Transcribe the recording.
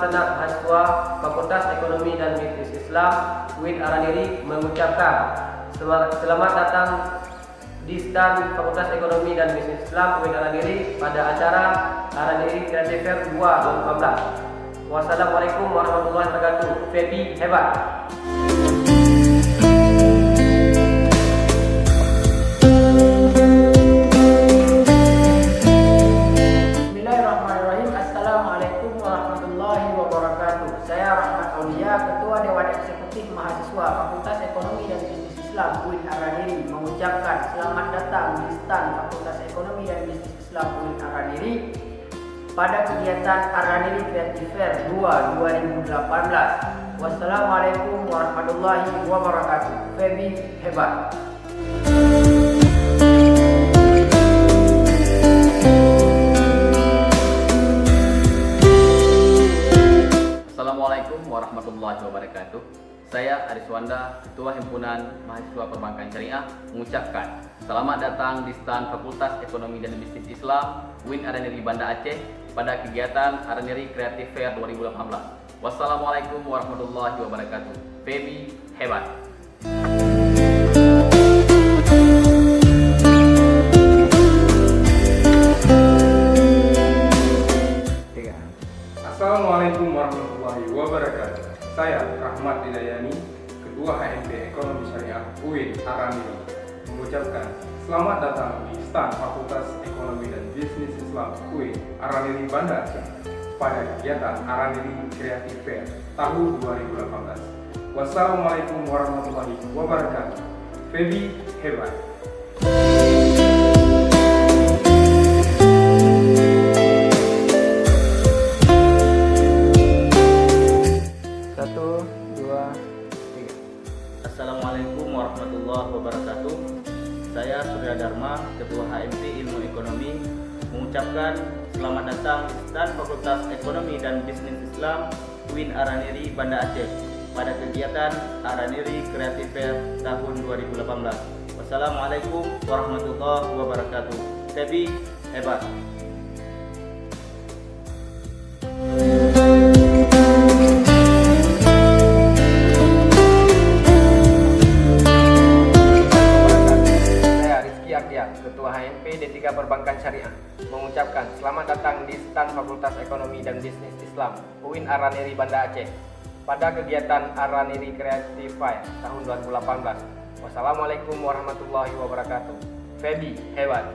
Senat Mahasiswa Fakultas Ekonomi dan Bisnis Islam UIN Araniri mengucapkan selamat datang di stand Fakultas Ekonomi dan Bisnis Islam UIN Araniri pada acara Araniri Creative Fair 2 2018. Wassalamualaikum warahmatullahi wabarakatuh. Febi hebat. Ketua Dewan Eksekutif Mahasiswa Fakultas Ekonomi dan Bisnis Islam UIN Araniri mengucapkan selamat datang di stand Fakultas Ekonomi dan Bisnis Islam UIN Araniri pada kegiatan Araniri Creative Fair 2 2018. Wassalamualaikum warahmatullahi wabarakatuh. Febi hebat. Assalamualaikum warahmatullahi wabarakatuh. Saya Ariswanda, Ketua Himpunan Mahasiswa Perbankan Syariah, mengucapkan selamat datang di stand Fakultas Ekonomi dan Bisnis Islam UIN Araniri Banda Aceh pada kegiatan Araniri Creative Fair 2018. Wassalamualaikum warahmatullahi wabarakatuh. Febi hebat. Assalamualaikum warahmatullahi wabarakatuh. Saya Rahmat Didayani, Ketua HMP Ekonomi Syariah UIN Araniri, mengucapkan selamat datang di stand Fakultas Ekonomi dan Bisnis Islam UIN Araniri Banda Aceh pada kegiatan Araniri Creative Fair tahun 2018. Wassalamualaikum warahmatullahi wabarakatuh. Febi hebat. Assalamualaikum warahmatullahi wabarakatuh. Saya Surya Dharma, Ketua HMP Ilmu Ekonomi, mengucapkan selamat datang di stand Fakultas Ekonomi dan Bisnis Islam UIN Araniri Banda Aceh pada kegiatan Araniri Creative Fair tahun 2018. Wassalamualaikum warahmatullahi wabarakatuh. Febi hebat. Ketua HMP D3 Perbankan Syariah, mengucapkan selamat datang di stand Fakultas Ekonomi dan Bisnis Islam UIN Araniri Banda Aceh pada kegiatan Araniri Creative Fair tahun 2018. Wassalamualaikum warahmatullahi wabarakatuh. Febi hebat.